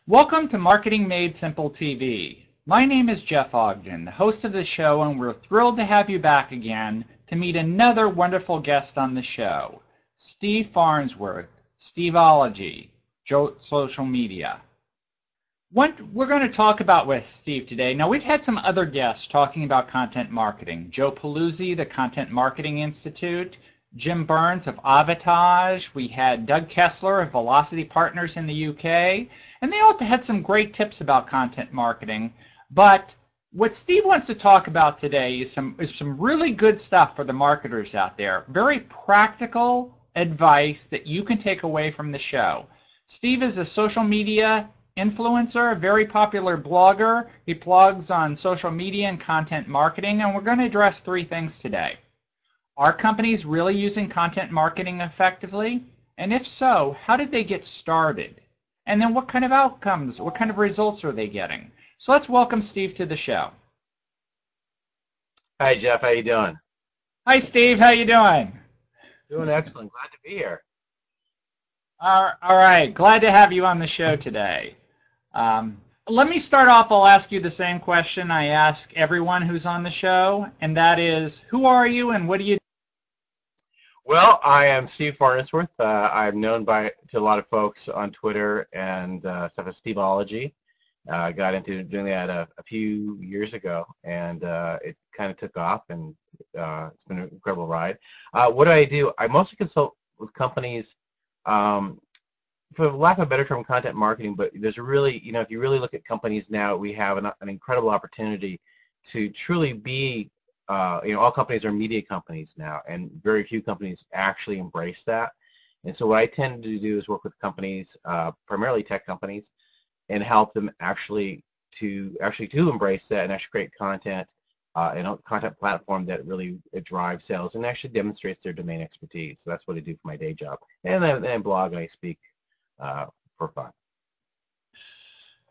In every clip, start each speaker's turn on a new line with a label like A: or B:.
A: Welcome to Marketing Made Simple TV. My name is Jeff Ogden, the host of the show, and we're thrilled to have you back again to meet another wonderful guest on the show, Steve Farnsworth, Steveology, social media. What we're going to talk about with Steve today, now we've had some other guests talking about content marketing. Joe Paluzzi, the Content Marketing Institute, Jim Burns of Avitage, we had Doug Kessler of Velocity Partners in the UK, and they all had some great tips about content marketing. But what Steve wants to talk about today is some really good stuff for the marketers out there. Very practical advice that you can take away from the show. Steve is a social media influencer, a very popular blogger. He blogs on social media and content marketing, and we're going to address three things today. Are companies really using content marketing effectively? And if so, how did they get started? And then what kind of outcomes, what kind of results are they getting? So let's welcome Steve to the show.
B: Hi, Jeff. How you doing?
A: Hi, Steve. How you doing?
B: Doing excellent. Glad to be here.
A: All right. Glad to have you on the show today. Let me start off. I'll ask you the same question I ask everyone who's on the show, and that is, who are you and what do you do?
B: Well, I am Steve Farnsworth. I'm known to a lot of folks on Twitter and stuff as Steveology. I got into doing that a few years ago, and it kind of took off, and it's been an incredible ride. What do? I mostly consult with companies, for lack of a better term, content marketing, but there's really, if you really look at companies now, we have an incredible opportunity to truly be, all companies are media companies now, and very few companies actually embrace that. And so what I tend to do is work with companies, primarily tech companies, and help them actually to embrace that and actually create content and a content platform that really drives sales and actually demonstrates their domain expertise. So that's what I do for my day job. And then I blog and I speak for fun.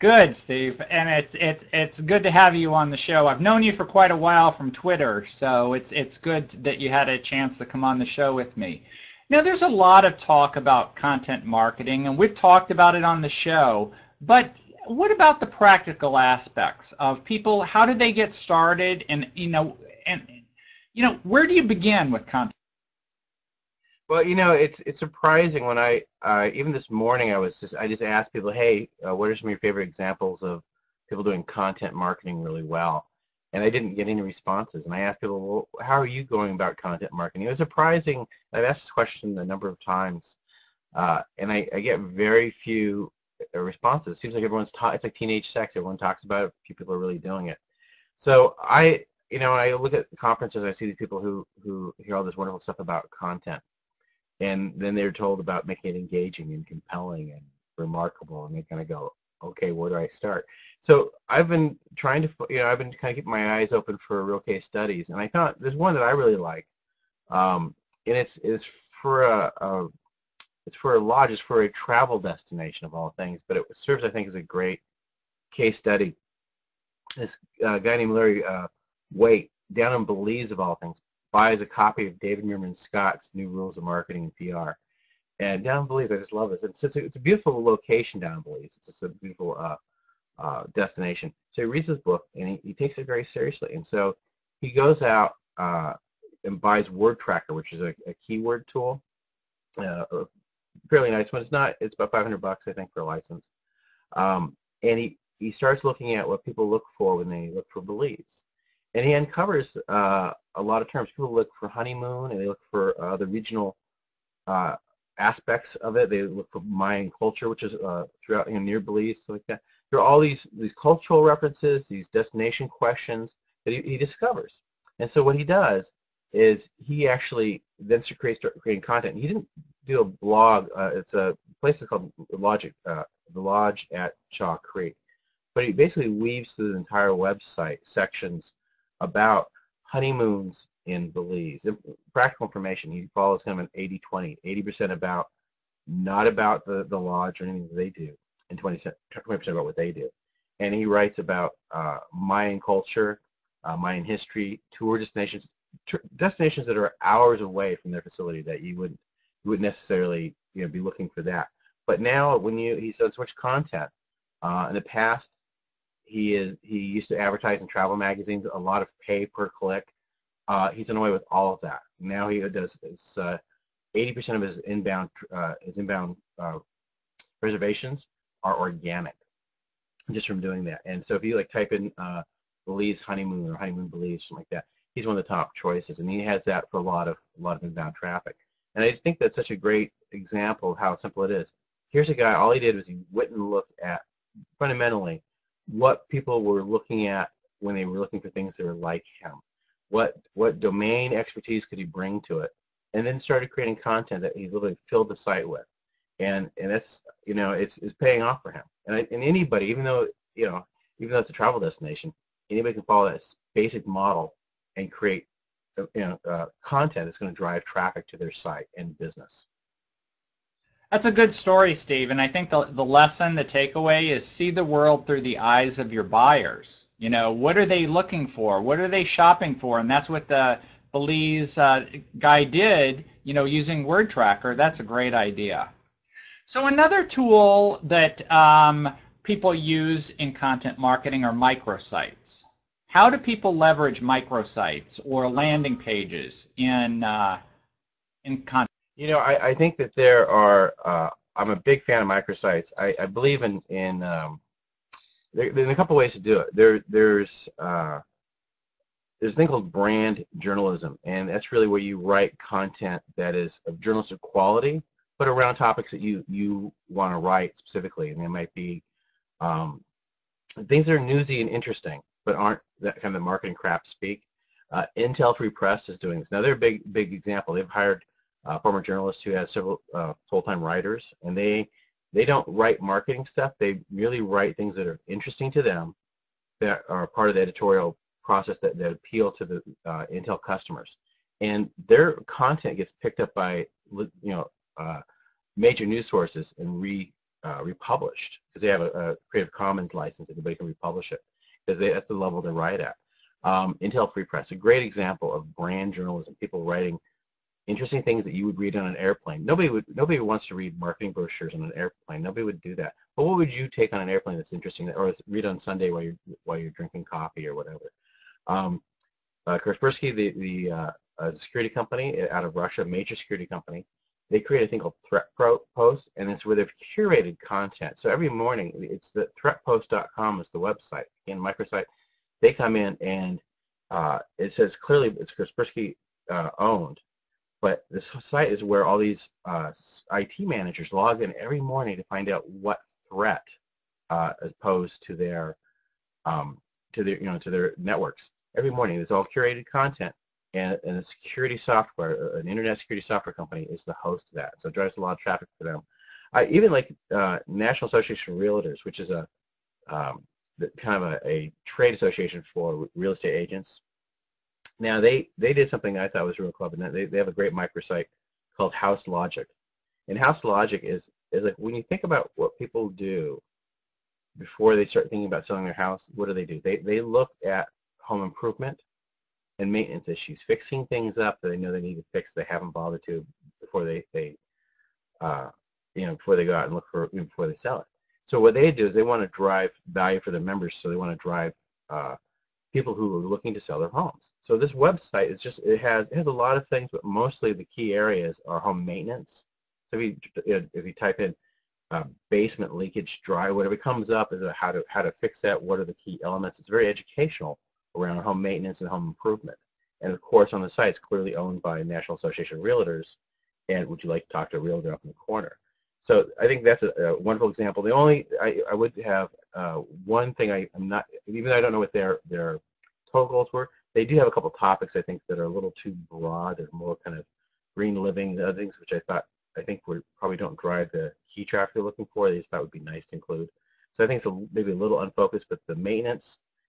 A: Good, Steve, and it's good to have you on the show. I've known you for quite a while from Twitter, so it's good that you had a chance to come on the show with me. Now, there's a lot of talk about content marketing, and we've talked about it on the show, but what about the practical aspects of people? How do they get started, and where do you begin with content?
B: Well, it's surprising when even this morning I just asked people, hey, what are some of your favorite examples of people doing content marketing really well? And I didn't get any responses. And I asked people, well, how are you going about content marketing? It was surprising. I've asked this question a number of times, and I get very few responses. It seems like it's like teenage sex. Everyone talks about it. Few people are really doing it. So when I look at conferences, I see these people who hear all this wonderful stuff about content. And then they're told about making it engaging and compelling and remarkable, and they kind of go, okay, where do I start? So I've been trying to, I've been kind of keeping my eyes open for real case studies, and I thought there's one that I really like, and it's for a lodge, it's for a travel destination of all things, but it serves, I think, as a great case study. This guy named Larry Waite, down in Belize of all things, buys a copy of David Meerman Scott's New Rules of Marketing and PR. And down in Belize, I just love it. It's a beautiful location down in Belize. It's a beautiful destination. So he reads his book, and he takes it very seriously. And so he goes out and buys Word Tracker, which is a keyword tool. A fairly nice one. It's about $500, I think, for a license. And he starts looking at what people look for when they look for Belize. And he uncovers a lot of terms. People look for honeymoon, and they look for the regional aspects of it. They look for Mayan culture, which is throughout near Belize, stuff like that. There are all these cultural references, these destination questions that he discovers. And so what he does is he actually then starts creating content. He didn't do a blog. It's a place called the Lodge at Chaw Creek. But he basically weaves through the entire website sections about honeymoons in Belize. Practical information. He follows him in 80-20. 80% not about the lodge or anything that they do, and 20% about what they do. And he writes about Mayan culture, Mayan history, tour destinations that are hours away from their facility that you wouldn't necessarily be looking for that. But now when he does so much content In the past, he used to advertise in travel magazines, a lot of pay per click. He's done away with all of that. Now he does 80% of his inbound reservations are organic, just from doing that. And so if you like type in Belize honeymoon or honeymoon Belize, something like that, he's one of the top choices, and he has that for a lot of inbound traffic. And I just think that's such a great example of how simple it is. Here's a guy, all he did was he went and looked at fundamentally what people were looking at when they were looking for things that were like him. What domain expertise could he bring to it, and then started creating content that he literally filled the site with, and that's, you know, it's paying off for him. And anybody, even though it's a travel destination, anybody can follow that basic model and create content that's going to drive traffic to their site and business.
A: That's a good story, Steve, and I think the lesson, the takeaway is see the world through the eyes of your buyers. You know, what are they looking for? What are they shopping for? And that's what the Belize guy did, you know, using Word Tracker. That's a great idea. So another tool that people use in content marketing are microsites. How do people leverage microsites or landing pages in content?
B: You know, I think that there are, I'm a big fan of microsites. I believe in there's a couple ways to do it. There's a thing called brand journalism, and that's really where you write content that is of journalistic quality, but around topics that you want to write specifically. And it might be things that are newsy and interesting, but aren't that kind of marketing crap speak. Intel Free Press is doing this. Now they're a big example. They've hired former journalists who have several full-time writers, and they don't write marketing stuff. They merely write things that are interesting to them, that are part of the editorial process that appeal to the Intel customers. And their content gets picked up by major news sources and republished, because they have a Creative Commons license. Anybody can republish it, because that's the level they write at. Intel Free Press, a great example of brand journalism, people writing interesting things that you would read on an airplane. Nobody wants to read marketing brochures on an airplane. Nobody would do that. But what would you take on an airplane that's interesting, or read on Sunday while you're drinking coffee or whatever? Kaspersky, the security company out of Russia, a major security company, they create a thing called Threat Posts, and it's where they've curated content. So every morning, it's the threatpost.com is the website. Again, microsite. They come in and it says clearly it's Kaspersky owned. But this site is where all these IT managers log in every morning to find out what threat is posed to their networks. Every morning, it's all curated content, and a security software, an internet security software company, is the host of that. So it drives a lot of traffic for them. Even like National Association of Realtors, which is a trade association for real estate agents. Now, they did something I thought was real clever. They have a great microsite called House Logic. And House Logic is like, when you think about what people do before they start thinking about selling their house, what do? They look at home improvement and maintenance issues, fixing things up that they know they need to fix, they haven't bothered to before they go out and look for, before they sell it. So what they do is they want to drive value for their members, so they want to drive people who are looking to sell their homes. So this website is it has a lot of things, but mostly the key areas are home maintenance. So if you type in basement leakage dry, whatever comes up is how to fix that. What are the key elements? It's very educational around home maintenance and home improvement. And of course, on the site, it's clearly owned by National Association of Realtors. And would you like to talk to a realtor up in the corner? So I think that's a wonderful example. The only I would have one thing I'm not, even though I don't know what their total goals were. They do have a couple topics, I think, that are a little too broad. They're more kind of green living, the other things, which I think probably don't drive the key traffic they're looking for. They just thought would be nice to include. So I think it's maybe a little unfocused, but the maintenance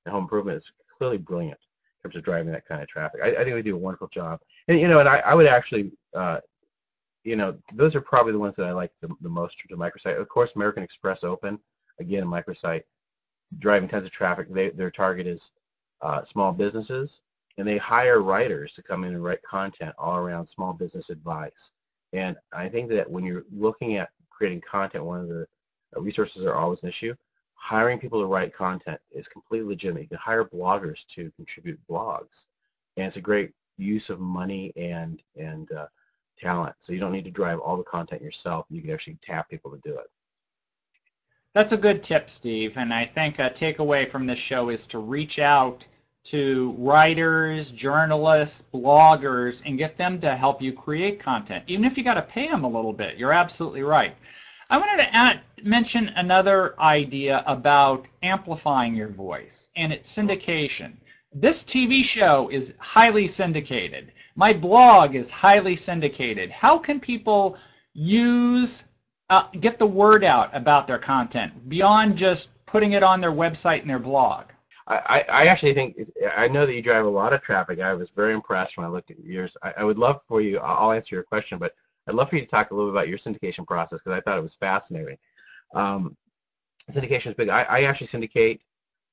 B: and home improvement is clearly brilliant in terms of driving that kind of traffic. I think they do a wonderful job. And, and I would actually, those are probably the ones that I like the most in terms of microsite. Of course, American Express Open, again, a microsite, driving tons of traffic. Their target is small businesses, and they hire writers to come in and write content all around small business advice. And I think that when you're looking at creating content, one of the resources are always an issue. hiring people to write content is completely legitimate. You can hire bloggers to contribute blogs, and it's a great use of money and talent. So you don't need to drive all the content yourself. You can actually tap people to do it.
A: That's a good tip, Steve, and I think a takeaway from this show is to reach out to writers, journalists, bloggers, and get them to help you create content, even if you got to pay them a little bit. You're absolutely right. I wanted to mention another idea about amplifying your voice, and it's syndication. This TV show is highly syndicated. My blog is highly syndicated. How can people get the word out about their content beyond just putting it on their website and their blog?
B: I actually think, I know that you drive a lot of traffic. I was very impressed when I looked at yours. I would love for you, I'll answer your question, but I'd love for you to talk a little bit about your syndication process because I thought it was fascinating. Syndication is big. I actually syndicate.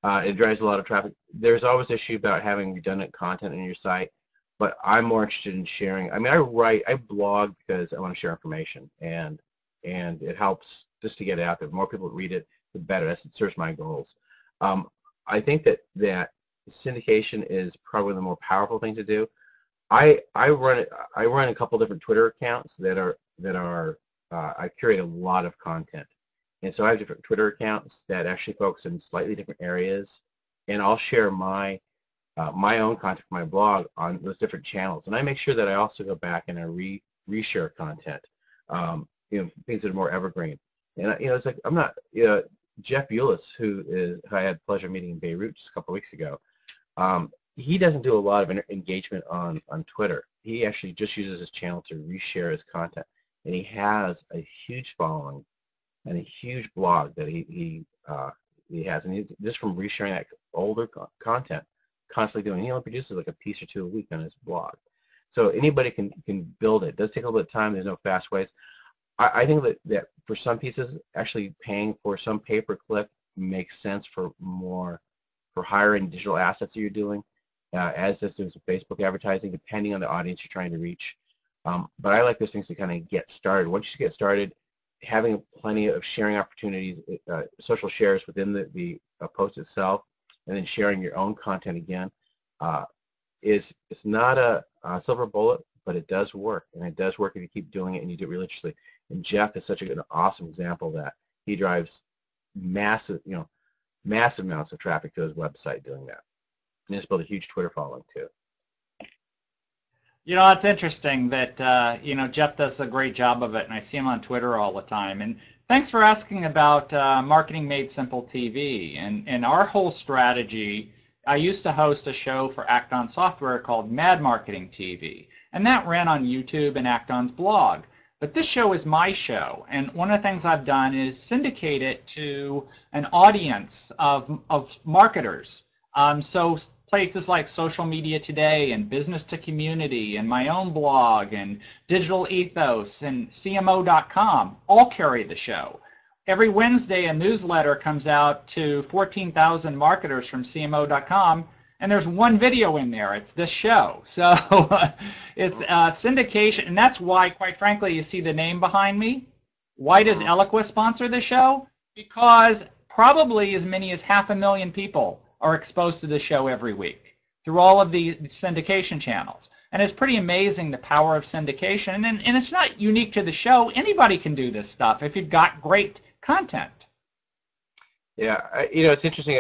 B: It drives a lot of traffic. There's always an issue about having redundant content on your site, but I'm more interested in sharing. I mean, I blog because I want to share information, and it helps just to get it out there. The more people read it, the better. It serves my goals. I think that syndication is probably the more powerful thing to do. I run a couple different Twitter accounts that are I curate a lot of content, and so I have different Twitter accounts that actually focus in slightly different areas, and I'll share my own content from my blog on those different channels, and I make sure that I also go back and I reshare content, things that are more evergreen, and it's like I'm not Jeff Eulis, who I had the pleasure of meeting in Beirut just a couple of weeks ago. He doesn't do a lot of engagement on Twitter. He actually just uses his channel to reshare his content, and he has a huge following and a huge blog that he has, and he's just from resharing that older content, constantly doing. He only produces like a piece or two a week on his blog, so anybody can build it. It does take a little bit of time. There's no fast ways. I think that for some pieces, actually paying for some pay-per-click makes sense for higher-end digital assets that you're doing, as does doing some Facebook advertising, depending on the audience you're trying to reach. But I like those things to kind of get started. Once you get started, having plenty of sharing opportunities, social shares within the post itself, and then sharing your own content again, it's not a silver bullet, but it does work, and it does work if you keep doing it and you do it religiously. And Jeff is such an awesome example of that. He drives massive amounts of traffic to his website doing that. And he's built a huge Twitter following too.
A: It's interesting that Jeff does a great job of it, and I see him on Twitter all the time. And thanks for asking about Marketing Made Simple TV. And our whole strategy, I used to host a show for Acton Software called Mad Marketing TV, and that ran on YouTube and Acton's blog. But this show is my show, and one of the things I've done is syndicate it to an audience of marketers. So places like Social Media Today and Business to Community and my own blog and Digital Ethos and CMO.com all carry the show. Every Wednesday, a newsletter comes out to 14,000 marketers from CMO.com, and there's one video in there. It's this show. So it's syndication, and that's why, quite frankly, you see the name behind me. Why does Eliquis sponsor the show? Because probably as many as 500,000 people are exposed to the show every week through all of the syndication channels. And it's pretty amazing the power of syndication. And it's not unique to the show. Anybody can do this stuff if you've got great content.
B: Yeah, it's interesting.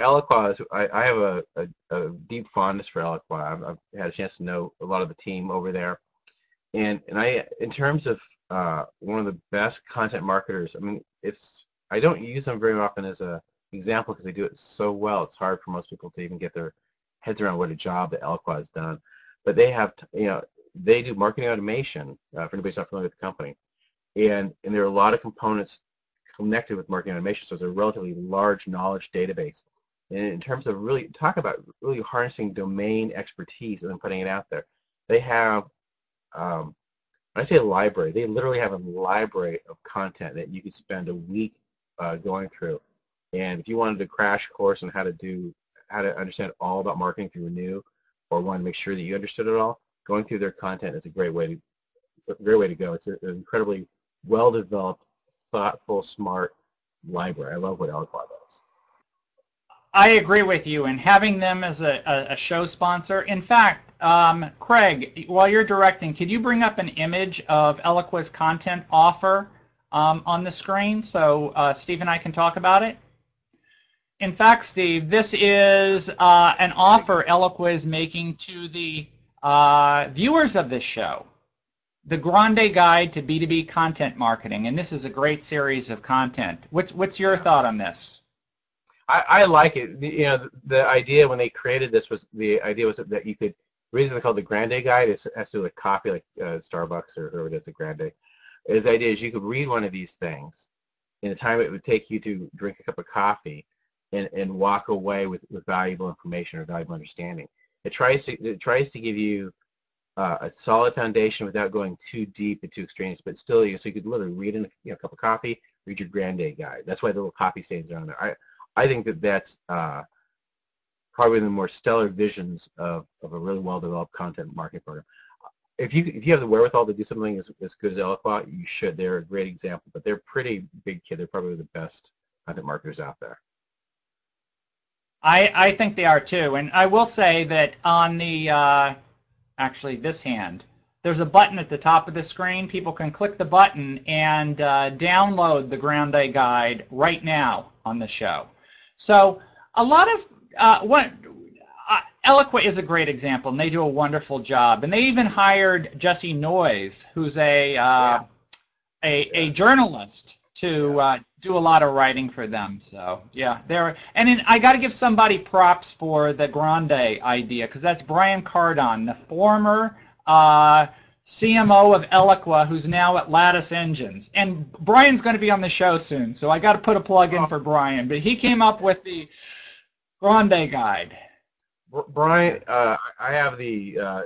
B: Eliquis, I have a deep fondness for Eliquis. I've had a chance to know a lot of the team over there, and in terms of one of the best content marketers. I mean, I don't use them very often as a example because they do it so well. It's hard for most people to even get their heads around what a job that Eliquis has done. But they have, they do marketing automation. For anybody who's not familiar with the company, and there are a lot of components connected with marketing automation, so it's a relatively large knowledge database. And in terms of really harnessing domain expertise and then putting it out there, they have, when I say a library, they literally have a library of content that you could spend a week going through. And if you wanted to crash course on how to understand all about marketing if you were new, or want to make sure that you understood it all, going through their content is a great way to go. It's an incredibly well-developed, thoughtful, smart library. I love what Eliquis does.
A: I agree with you, and having them as a show sponsor. In fact, Craig, while you're directing, could you bring up an image of Eliquis Content offer on the screen so Steve and I can talk about it? In fact, Steve, this is an offer Eliquis is making to the viewers of this show. The Grande Guide to B2B Content Marketing, and this is a great series of content. What's your thought on this?
B: I like it. You know, the idea when they created this was that you could. The reason they called the Grande Guide is has to do with coffee, like Starbucks or whoever does the Grande. The idea is you could read one of these things in the time it would take you to drink a cup of coffee and walk away with valuable information or valuable understanding. It tries to give you a solid foundation without going too deep and too extraneous, but still, so you could literally read in a cup of coffee, read your Grande Guide. That's why the little coffee stains are on there. I think that's probably the more stellar visions of a really well-developed content marketing program. If you have the wherewithal to do something as good as Eliquis, you should. They're a great example, but they're pretty big kid. They're probably the best content marketers out there.
A: I think they are too, and I will say that on the actually this hand, there's a button at the top of the screen. People can click the button and download the Grande Guide right now on the show. So a lot of Eliquis is a great example, and they do a wonderful job. And they even hired Jesse Noyes, who's a journalist, to do a lot of writing for them. So yeah, I got to give somebody props for the Grande idea, because that's Brian Cardon, the former CMO of Eliquis, who's now at Lattice Engines. And Brian's going to be on the show soon, so I got to put a plug in for Brian. But he came up with the Grande Guide.
B: Brian, I have the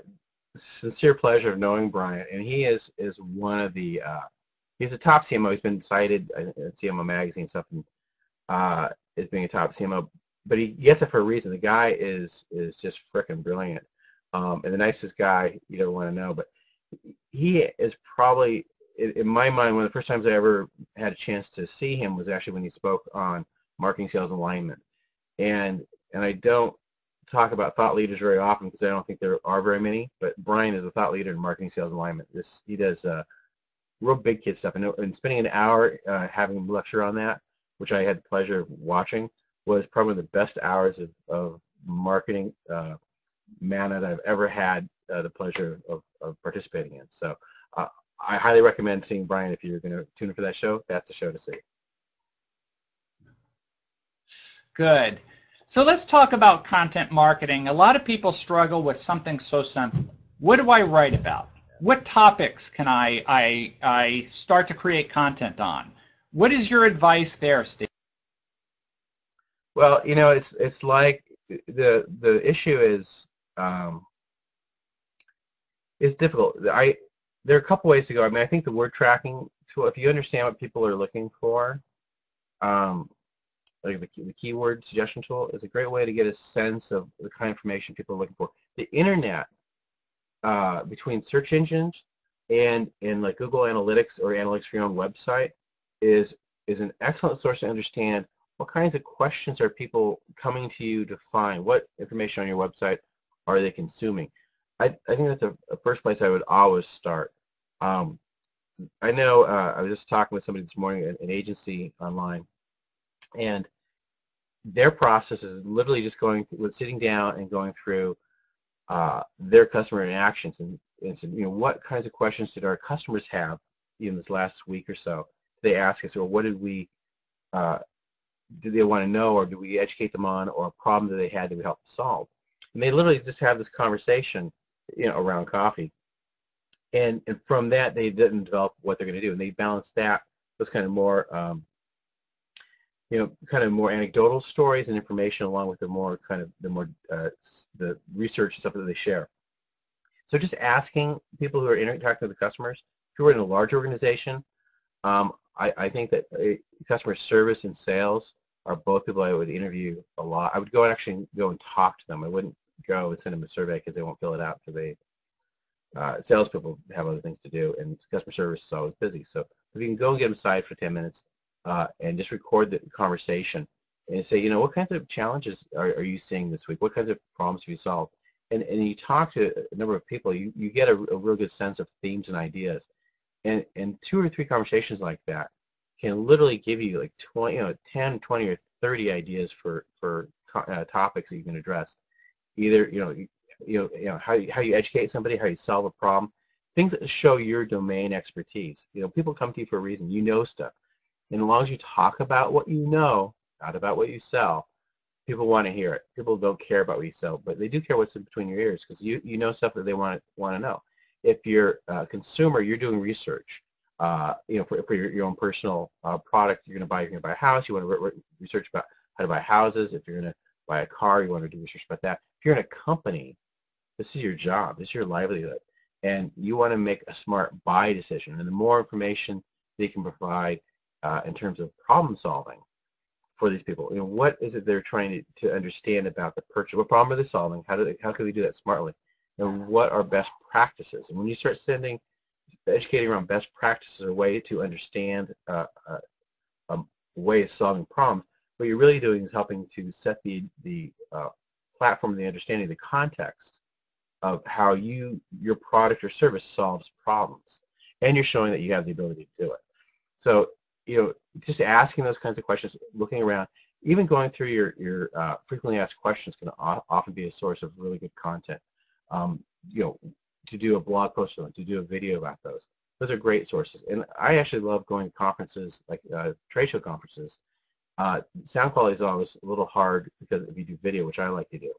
B: sincere pleasure of knowing Brian, and he is one of the he's a top CMO. He's been cited in CMO magazine and stuff, and as being a top CMO. But he gets it for a reason. The guy is just frickin' brilliant, and the nicest guy you'd ever want to know. But he is probably, in my mind, one of the first times I ever had a chance to see him was actually when he spoke on marketing, sales, and alignment. And I don't talk about thought leaders very often because I don't think there are very many. But Brian is a thought leader in marketing, sales, and alignment. He does real big kid stuff. And spending an hour having him lecture on that, which I had the pleasure of watching, was probably the best hours of marketing manna that I've ever had the pleasure of participating in. So I highly recommend seeing Brian if you're going to tune in for that show. That's the show to see.
A: Good. So let's talk about content marketing. A lot of people struggle with something so simple. What do I write about? What topics can I start to create content on? What is your advice there, Steve?
B: Well, you know, it's like the issue is it's difficult. There are a couple ways to go. I mean, I think the word tracking tool, if you understand what people are looking for, like the keyword suggestion tool is a great way to get a sense of the kind of information people are looking for. The internet, between search engines and like Google Analytics or analytics for your own website, is an excellent source to understand what kinds of questions are people coming to you to find. What information on your website are they consuming? I think that's a first place I would always start. I know I was just talking with somebody this morning at an agency online, and their process is literally just sitting down and going through their customer interactions and you know, what kinds of questions did our customers have in this last week or so? They ask us, or what did we did they want to know, or did we educate them on, or a problem that they had that we helped solve? And they literally just have this conversation, you know, around coffee, and from that they didn't develop what they're going to do, and they balance that with kind of more you know, kind of more anecdotal stories and information, along with the more the research stuff that they share. So just asking people who are interacting with the customers, who are in a large organization, I think that customer service and sales are both people I would interview a lot. I would go and talk to them. I wouldn't go and send them a survey because they won't fill it out, because salespeople have other things to do, and customer service is always busy. So if you can go and get them aside for 10 minutes and just record the conversation and say, what kinds of challenges are you seeing this week? What kinds of problems have you solved? And you talk to a number of people, you get a real good sense of themes and ideas. And 2 or 3 conversations like that can literally give you like 10, 20, or 30 ideas for topics that you can address. Either how you educate somebody, how you solve a problem, things that show your domain expertise. People come to you for a reason. You know stuff, and as long as you talk about what you know, not about what you sell, people want to hear it. People don't care about what you sell, but they do care what's in between your ears, because you know stuff that they want to know. If you're a consumer, you're doing research. For your own personal product, you're going to buy a house. You want to research about how to buy houses. If you're going to buy a car, you want to do research about that. If you're in a company, this is your job. This is your livelihood, and you want to make a smart buy decision. And the more information they can provide in terms of problem solving for these people, what is it they're trying to understand about the purchase? What problem are they solving? How can they do that smartly? And what are best practices? And when you start educating around best practices, a way to understand a way of solving problems, what you're really doing is helping to set the platform, the understanding, the context of how your product or service solves problems, and you're showing that you have the ability to do it. So just asking those kinds of questions, looking around, even going through your frequently asked questions can often be a source of really good content. To do a blog post on, to do a video about those. Those are great sources. And I actually love going to conferences, like trade show conferences. Sound quality is always a little hard because if you do video, which I like to do.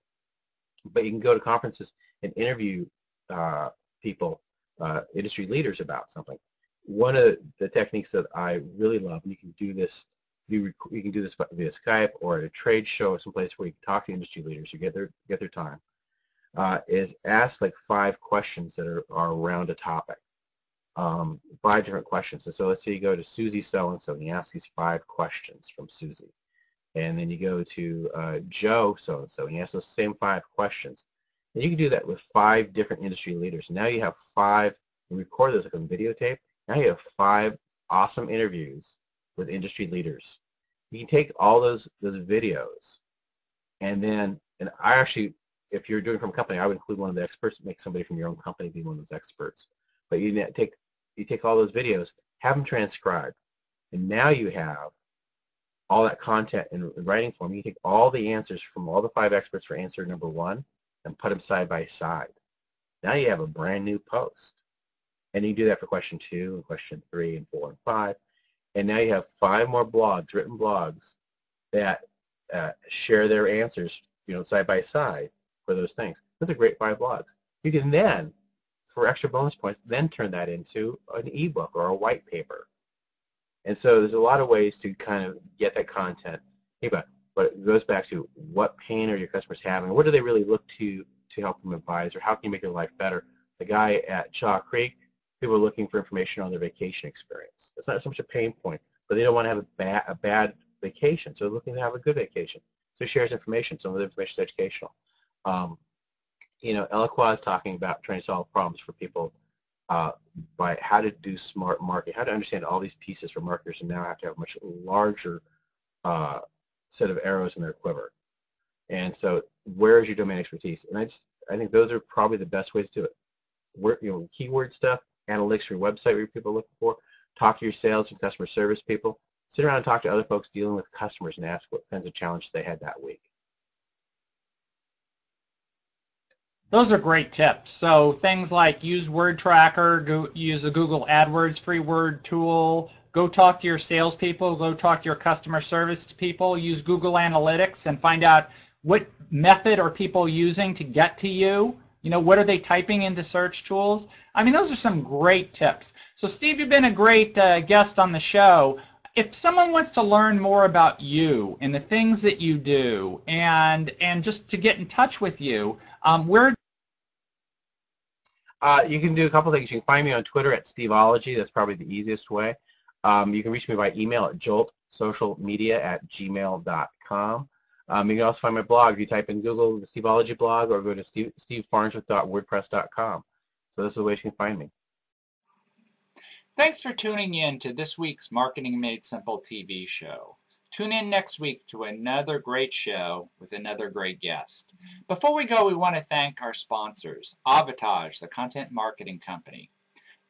B: But you can go to conferences and interview people, industry leaders about something. One of the techniques that I really love, and you can do this via Skype or at a trade show or someplace where you can talk to industry leaders, you get their time, is ask like 5 questions that are around a topic. 5 different questions. And so let's say you go to Susie so-and-so and you ask these 5 questions from Susie. And then you go to Joe so-and-so and you ask those same 5 questions. And you can do that with 5 different industry leaders. Now you have 5, and record those like on videotape. Now you have 5 awesome interviews with industry leaders. You can take all those videos, and I actually, if you're doing it from a company, I would include one of the experts, make somebody from your own company be one of those experts. But you take all those videos, have them transcribed, and now you have all that content in writing form. You take all the answers from all the 5 experts for answer number 1 and put them side by side. Now you have a brand new post. And you do that for question 2 and question 3 and 4 and 5. And now you have 5 more blogs, written blogs, that share their answers, side by side for those things. Those are great 5 blogs. You can then, for extra bonus points, then turn that into an ebook or a white paper. And so there's a lot of ways to kind of get that content. But it goes back to what pain are your customers having? What do they really look to help them advise? Or how can you make their life better? The guy at Shaw Creek, people are looking for information on their vacation experience. It's not so much a pain point, but they don't want to have a bad vacation. So they're looking to have a good vacation. So he shares information. Some of the information is educational. Eliquis is talking about trying to solve problems for people by how to do smart marketing, how to understand all these pieces for marketers, and now have to have a much larger set of arrows in their quiver. And so where is your domain expertise? And I think those are probably the best ways to do it. Keyword stuff, analytics for your website, where people are looking for. Talk to your sales and customer service people. Sit around and talk to other folks dealing with customers and ask what kinds of challenges they had that week.
A: Those are great tips. So things like use Word Tracker, use the Google AdWords free word tool, go talk to your salespeople, go talk to your customer service people, use Google Analytics and find out what method are people using to get to you. What are they typing into search tools? I mean, those are some great tips. So Steve, you've been a great guest on the show. If someone wants to learn more about you and the things that you do and just to get in touch with you, where
B: you can do a couple things. You can find me on Twitter at Steveology. That's probably the easiest way. You can reach me by email at joltsocialmedia@gmail.com. You can also find my blog. If you type in Google the Steveology blog or go to stevefarnsworth.wordpress.com. So those are the ways you can find me.
A: Thanks for tuning in to this week's Marketing Made Simple TV show. Tune in next week to another great show with another great guest. Before we go, we want to thank our sponsors, Avatage, the content marketing company,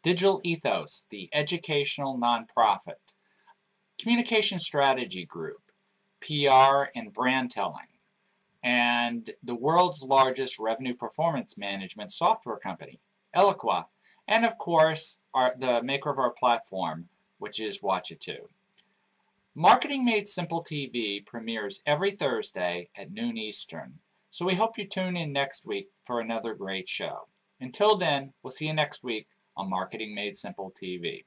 A: Digital Ethos, the educational nonprofit, Communication Strategy Group, PR and brand telling, and the world's largest revenue performance management software company, Eliquis, and of course, the maker of our platform, which is Watch It Too. Marketing Made Simple TV premieres every Thursday at noon Eastern, so we hope you tune in next week for another great show. Until then, we'll see you next week on Marketing Made Simple TV.